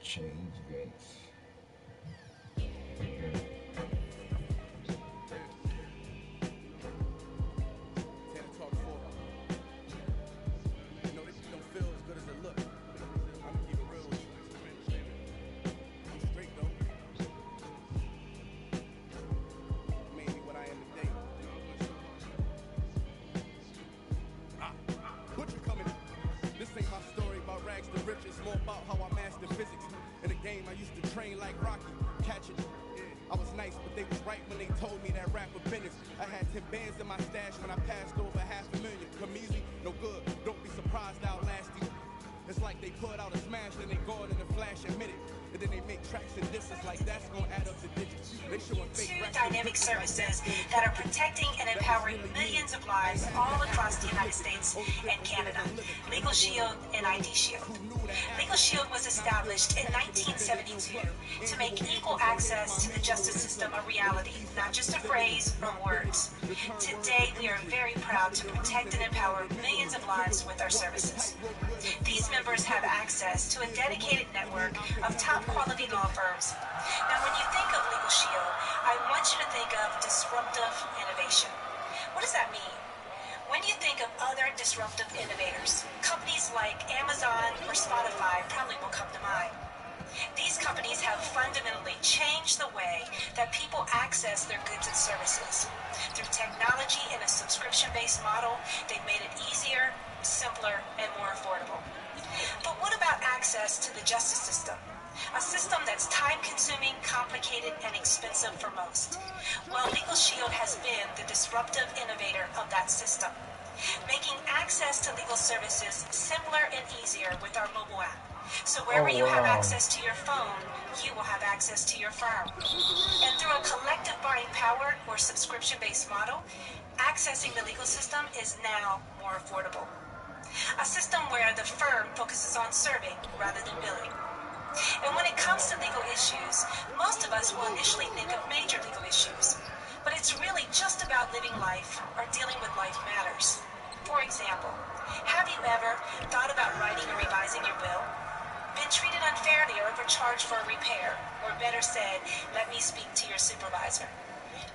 Change gates. Dynamic services that are protecting and empowering millions of lives all across the United States and Canada. Legal Shield and ID Shield. Legal Shield was established in 1972 to make equal access to the justice system a reality, not just a phrase or words. Today, we are very proud to protect and empower millions of lives with our services. These members have access to a dedicated network of top quality law firms. Now, when you think of Legal Shield, I want you to think of disruptive innovation. What does that mean? When you think of other disruptive innovators, companies like Amazon or Spotify probably will come to mind. These companies have fundamentally changed the way that people access their goods and services. Through technology and a subscription-based model, they've made it easier, simpler, and more affordable. But what about access to the justice system? A system that's time-consuming, complicated, and expensive for most. Well, Legal Shield has been the disruptive innovator of that system, making access to legal services simpler and easier with our mobile app. So wherever you have access to your phone, you will have access to your firm. And through a collective buying power or subscription-based model, accessing the legal system is now more affordable. A system where the firm focuses on serving rather than billing. And when it comes to legal issues, most of us will initially think of major legal issues. But it's really just about living life or dealing with life matters. For example, have you ever thought about writing or revising your will? Been treated unfairly or overcharged for a repair? Or better said, let me speak to your supervisor.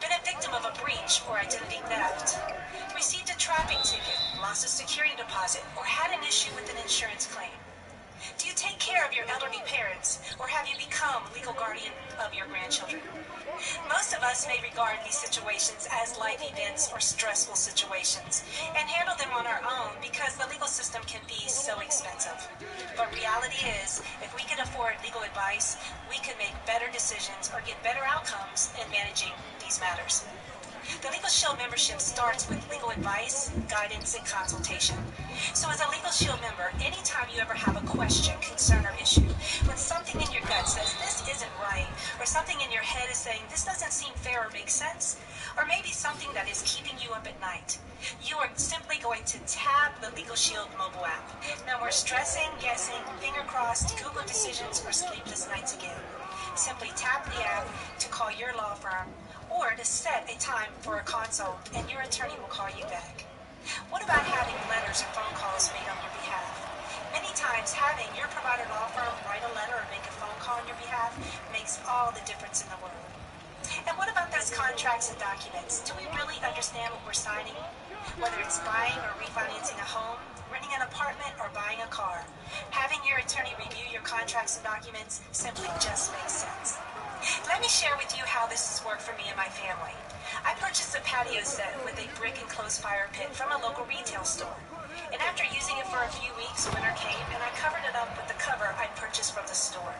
Been a victim of a breach or identity theft? Received a traffic ticket, lost a security deposit, or had an issue with an insurance claim? Do you take care of your elderly parents, or have you become legal guardian of your grandchildren? Most of us may regard these situations as life events or stressful situations, and handle them on our own because the legal system can be so expensive. But reality is, if we can afford legal advice, we can make better decisions or get better outcomes in managing these matters. The Legal Shield membership starts with legal advice, guidance, and consultation. So as a Legal Shield member, anytime you ever have a question, concern, or issue, when something in your gut says this isn't right, or something in your head is saying this doesn't seem fair or make sense, or maybe something that is keeping you up at night, you are simply going to tap the Legal Shield mobile app. No more stressing, guessing, finger crossed, Google decisions, or sleepless nights again. Simply tap the app to call your law firm, or to set a time for a consult, and your attorney will call you back. What about having letters or phone calls made on your behalf? Many times, having your provider law firm write a letter or make a phone call on your behalf makes all the difference in the world. And what about those contracts and documents? Do we really understand what we're signing? Whether it's buying or refinancing a home, renting an apartment, or buying a car, having your attorney review your contracts and documents simply just makes sense. Let me share with you how this has worked for me and my family. I purchased a patio set with a brick enclosed fire pit from a local retail store. And after using it for a few weeks, winter came and I covered it up with the cover I purchased from the store.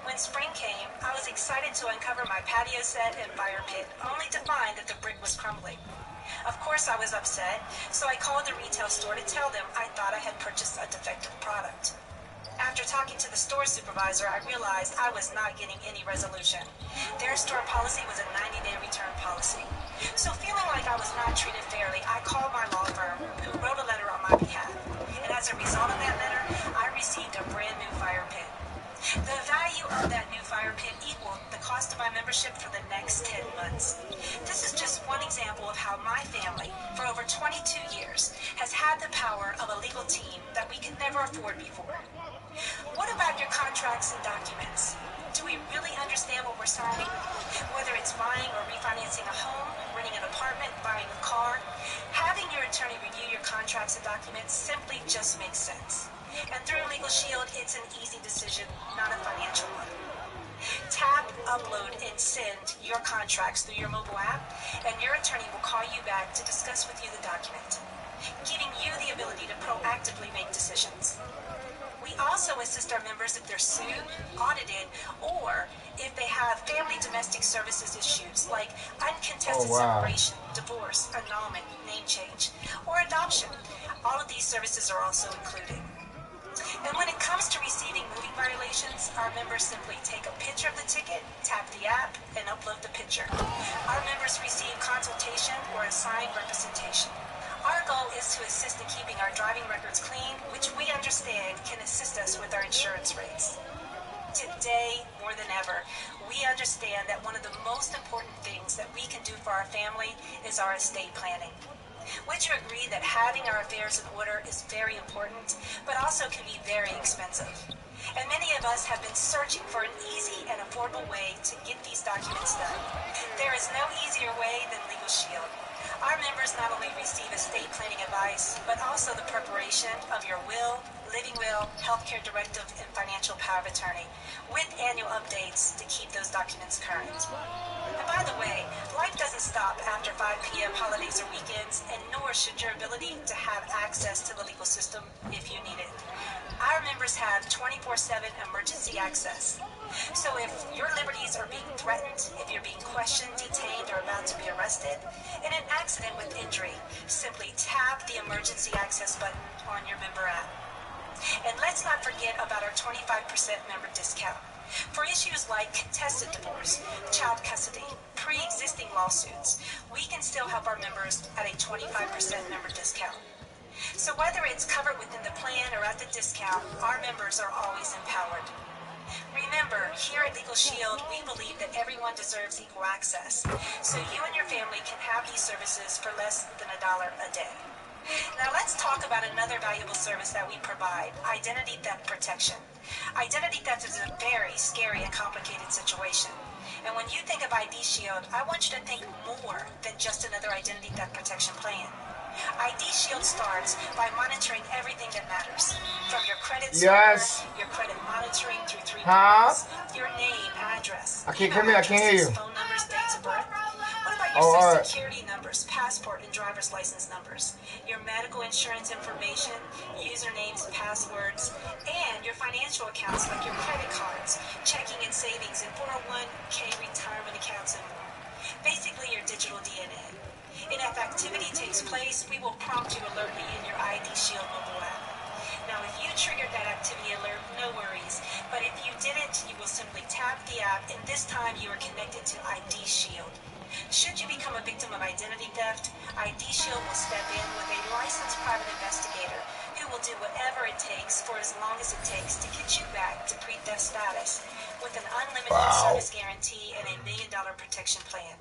When spring came, I was excited to uncover my patio set and fire pit, only to find that the brick was crumbling. Of course I was upset, so I called the retail store to tell them I thought I had purchased a defective product. After talking to the store supervisor, I realized I was not getting any resolution. Their store policy was a 90-day return policy. So feeling like I was not treated fairly, I called my law firm, who wrote a letter on my behalf. And as a result of that letter, I received a brand new fire pit. The value of that new fire pit equaled the cost of my membership for the next 10 months. This is just one example of how my family, for over 22 years, has had the power of a legal team that we could never afford before. What about your contracts and documents? Do we really understand what we're signing? Whether it's buying or refinancing a home, renting an apartment, buying a car, having your attorney review your contracts and documents simply just makes sense. And through Legal Shield, it's an easy decision, not a financial one. Tap, upload, and send your contracts through your mobile app, and your attorney will call you back to discuss with you the document, giving you the ability to proactively make decisions. We also assist our members if they're sued, audited, or if they have family domestic services issues like uncontested separation, divorce, annulment, name change, or adoption. All of these services are also included. And when it comes to receiving moving violations, our members simply take a picture of the ticket, tap the app, and upload the picture. Our members receive consultation or assigned representation. Our goal is to assist in keeping our driving records clean, which we understand can assist us with our insurance rates. Today, more than ever, we understand that one of the most important things that we can do for our family is our estate planning. Would you agree that having our affairs in order is very important, but also can be very expensive? And many of us have been searching for an easy and affordable way to get these documents done. There is no easier way than Legal Shield. Our members not only receive estate planning advice, but also the preparation of your will, living will, healthcare directive, and financial power of attorney, with annual updates to keep those documents current. And by the way, life doesn't stop after 5 p.m. holidays or weekends, and nor should your ability to have access to the legal system if you need it. Our members have 24/7 emergency access. So if your liberties are being threatened, if you're being questioned, detained, or about to be arrested, in an accident with injury, simply tap the emergency access button on your member app. And let's not forget about our 25% member discount. For issues like contested divorce, child custody, pre-existing lawsuits, we can still help our members at a 25% member discount. So whether it's covered within the plan or at the discount, our members are always empowered. Remember, here at Legal Shield, we believe that everyone deserves equal access, so you and your family can have these services for less than $1 a day. Now let's talk about another valuable service that we provide, identity theft protection. Identity theft is a very scary and complicated situation. And when you think of ID Shield, I want you to think more than just another identity theft protection plan. ID Shield starts by monitoring everything that matters, from your credit score, your credit monitoring through 3 points, your name, address, I can't hear you. Phone numbers, dates of birth. What about your social security numbers, passport and driver's license numbers, your medical insurance information, usernames, passwords, and your financial accounts like your credit cards, checking and savings, and 401k retirement accounts and more. Basically, your digital DNA. And if activity takes place, we will prompt you alertly in your ID Shield mobile app. Now, if you triggered that activity alert, no worries. But if you didn't, you will simply tap the app, and this time you are connected to ID Shield. Should you become a victim of identity theft, ID Shield will step in with a licensed private investigator who will do whatever it takes for as long as it takes to get you back to pre-theft status with an unlimited service guarantee and a $1 million protection plan.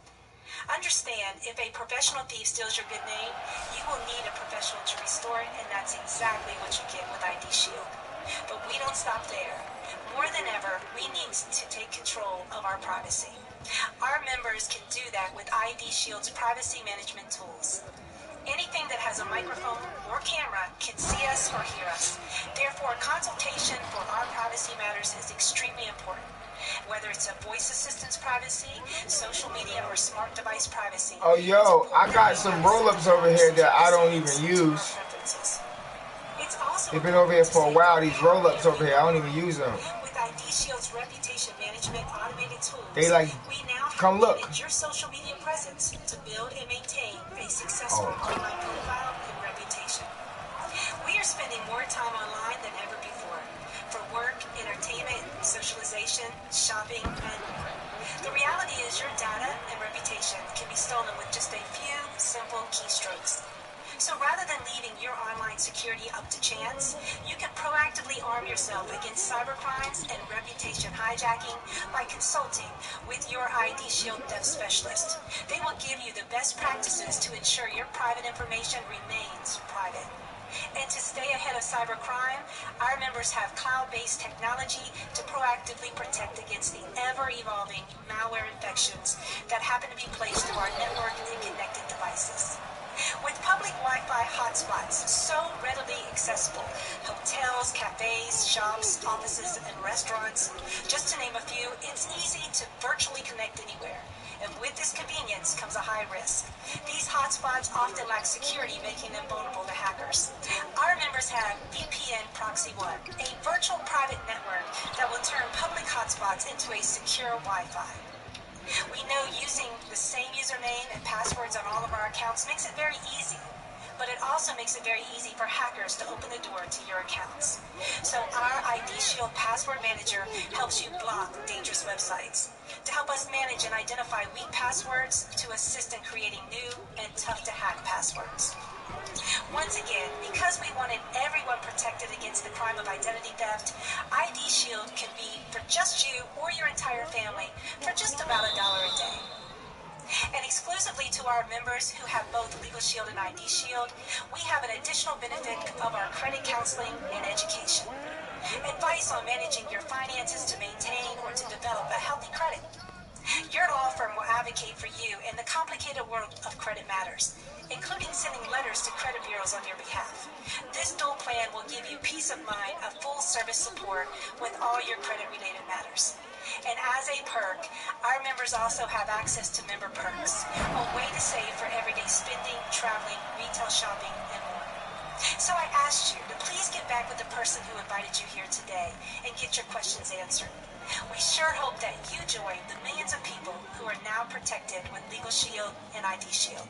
Understand, if a professional thief steals your good name, you will need a professional to restore it, and that's exactly what you get with ID Shield. But we don't stop there. More than ever, we need to take control of our privacy. Our members can do that with ID Shield's privacy management tools. Anything that has a microphone or camera can see us or hear us. Therefore, consultation for our privacy matters is extremely important. Whether it's a voice assistant's privacy, social media, or smart device privacy. Oh, yo, I got some roll-ups over here that I don't even use. They've been over here for a while, these roll-ups over here. I don't even use them. With ID Shield's reputation management automated tools, they like, we now come look. Your social media presence to build and maintain a successful online profile and reputation. We are spending more time online than ever before. For work, entertainment, socialization, shopping, and more. The reality is your data and reputation can be stolen with just a few simple keystrokes. So rather than leaving your online security up to chance, you can proactively arm yourself against cybercrimes and reputation hijacking by consulting with your ID Shield theft specialist. They will give you the best practices to ensure your private information remains private. And to stay ahead of cybercrime, our members have cloud-based technology to proactively protect against the ever-evolving malware infections that happen to be placed through our network and connected devices. With public Wi-Fi hotspots so readily accessible, hotels, cafes, shops, offices, and restaurants, just to name a few, it's easy to virtually connect anywhere. And with this convenience comes a high risk. These hotspots often lack security, making them vulnerable to hackers. Our members have VPN Proxy One, a virtual private network that will turn public hotspots into a secure Wi-Fi. We know using the same username and passwords on all of our accounts makes it very easy, but it also makes it very easy for hackers to open the door to your accounts. So our ID Shield Password Manager helps you block dangerous websites, to help us manage and identify weak passwords, to assist in creating new and tough-to-hack passwords. Once again, because we wanted everyone protected against the crime of identity theft, ID Shield can be for just you or your entire family for just about $1 a day. And exclusively to our members who have both Legal Shield and ID Shield, we have an additional benefit of our credit counseling and education. Advice on managing your finances to maintain or to develop a healthy credit. Your law firm will advocate for you in the complicated world of credit matters, including sending letters to credit bureaus on your behalf. This dual plan will give you peace of mind of full service support with all your credit-related matters. And as a perk, our members also have access to member perks, a way to save for everyday spending, traveling, retail shopping, and more. So I asked you to please get back with the person who invited you here today and get your questions answered. We sure hope that you join the millions of people who are now protected with Legal Shield and ID Shield.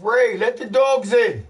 Ray, let the dogs in.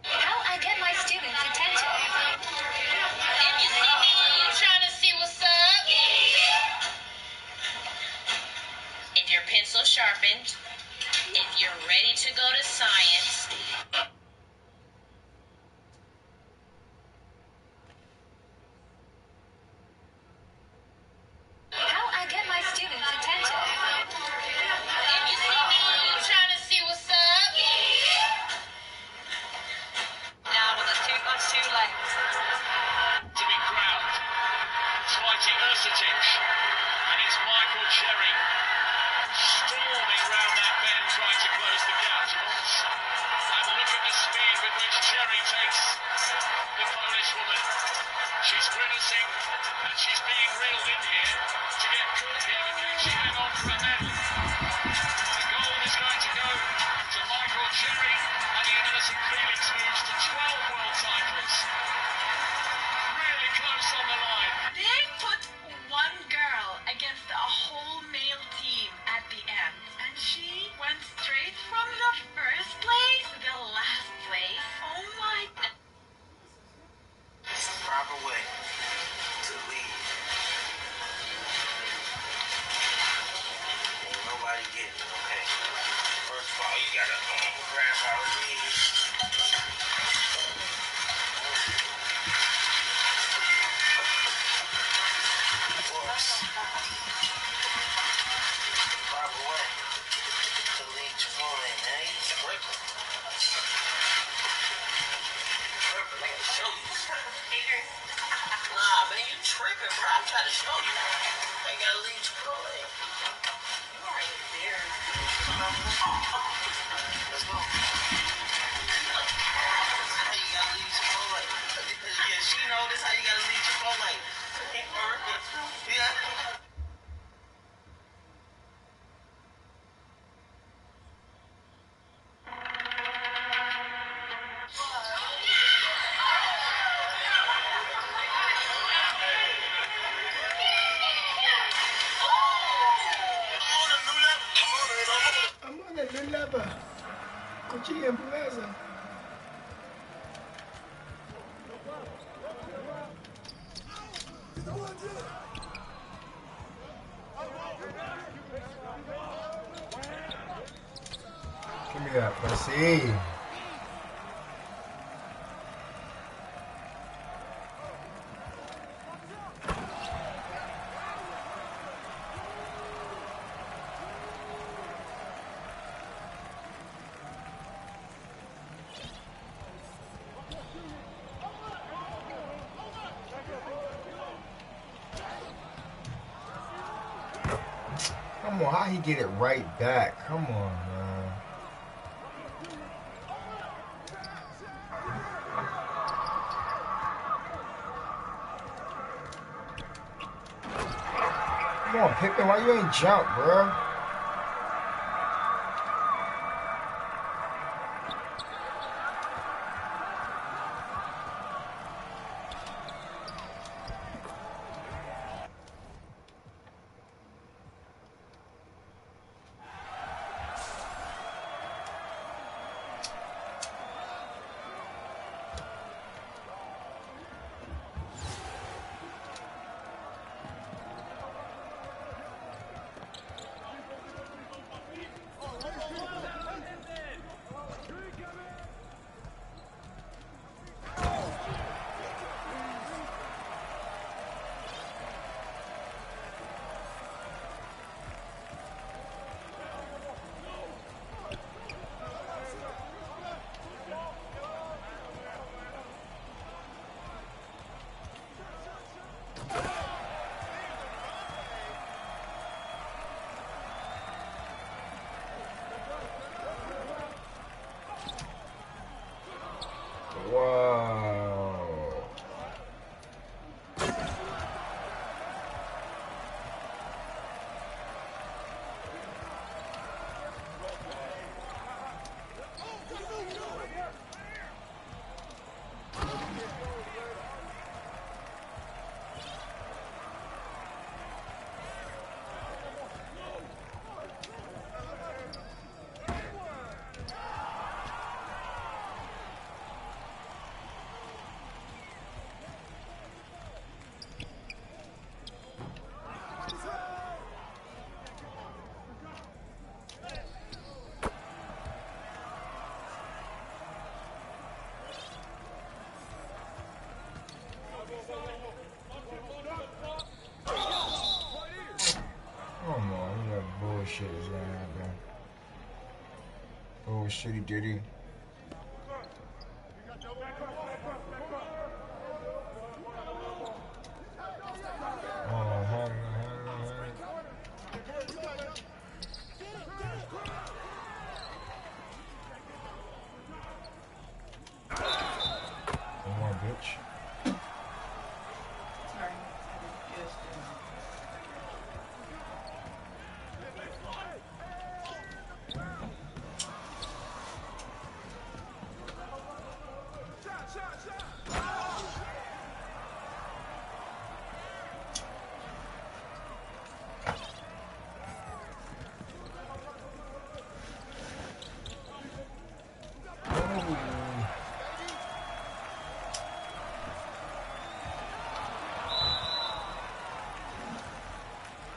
How I get my students' attention. If you see me, you trying to see what's up? If your pencil sharpened, if you're ready to go to science. How I get my students' attention. If you see me, you trying to see what's up? Now with a too much too late. To be crowned. Fighting Ercetic. And it's Michael Cherry storming round that bend trying to close the gap. And look at the speed with which Cherry takes the Polish woman. She's grimacing and she's being reeled in here to get caught here, but can she hang on for a medal? The gold is going to go to Michael Cherry and the Innocent Felix moves to 12 world titles. Really close on the line. They put one girl against a whole male team at the end, and she went straight from the first place to the last place. Oh my God. It's the proper way to lead. Ain't nobody getting it, okay? First of all, you gotta grab our knees. Whoops. Proper way to lead your opponent, man. You tripping. Tripping, I gotta show you. Nah, man, you tripping, bro. I'm trying to show you. I gotta lead your opponent. You are embarrassed. Let's go. How you gotta lead your opponent? Give me that pussy. Come on, how he get it right back? Come on, man. Come on, Pippen, why you ain't jump, bro? Whoa. Come on, that bullshit is gonna happen. Oh, shitty ditty. Oh, honey. Come on, bitch.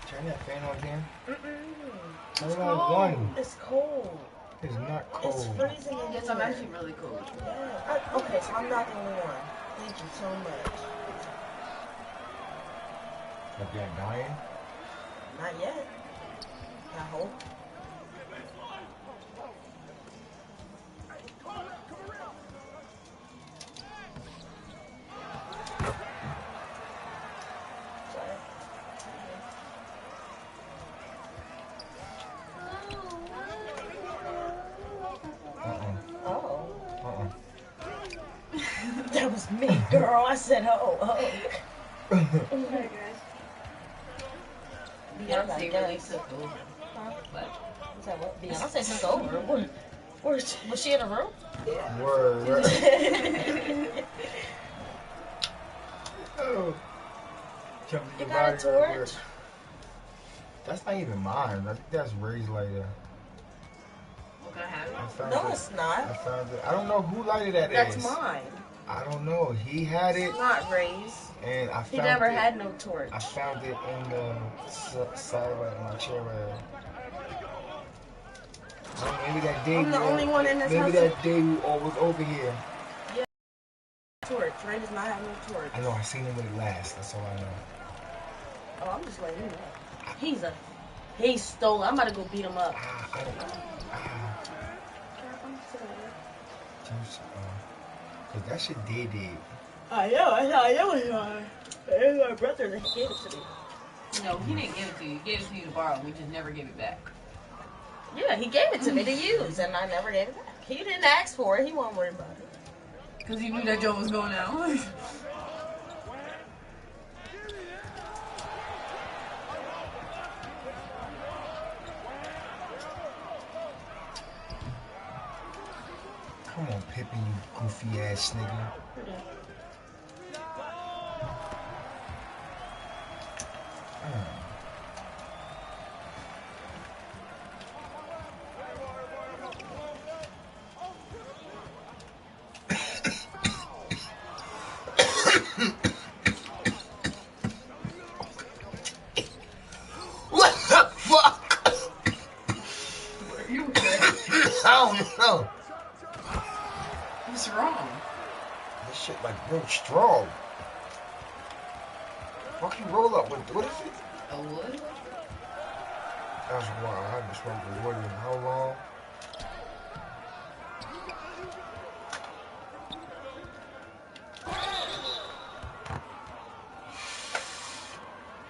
Turn that fan on again. It's cold. It's cold. It's not cold. It's freezing in here. Yes, I'm actually really cold. Yeah. Okay, so I'm not the only one. Thank you so much. Like you're dying? Not yet. I hope. That was me, girl. I said, oh. Hey, guys. Beyonce really took over. Huh? What? Is that what? Beyonce took over. Was she in the room? Yeah. Word. Oh. You got a torch? That's not even mine. I think that's Ray's lighter. What can I have? I found No, it. it's not. I found it. I don't know who lighted that. That's is. mine. I don't know. He had it. It's not raised. And I He found never it. had no torch. I found it in the side of my chair. Maybe that day. I'm the only one in this maybe house. That day we all was over here. Yeah. Torch. Ray does not have no torch. I know. I seen him with it last. That's all I know. Oh, I'm just letting you know. He stole it. I'm about to go beat him up. Cause that shit did. I know. It's my brother that gave it to me. No, he didn't give it to you. He gave it to you to borrow. We just never gave it back. Yeah, he gave it to me to use, and I never gave it back. He didn't ask for it. He wasn't worried about it. Because he knew that Joe was going out. Come on, Pippin, you goofy ass nigga. What the fuck? You okay? I don't know. What's wrong? This shit like real strong. Fuck you roll up with, what is it? A wood? That's why I haven't smoked the wood in how long?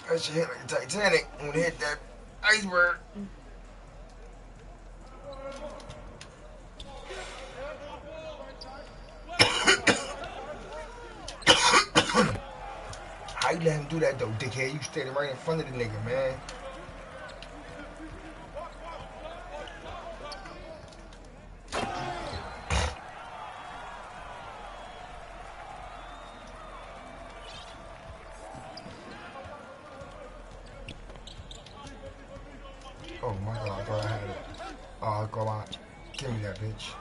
That shit hit like a Titanic when it hit that iceberg. How you let him do that though, dickhead? You standing right in front of the nigga, man. Oh my god, I thought I had it. Oh, go on. Give me that bitch.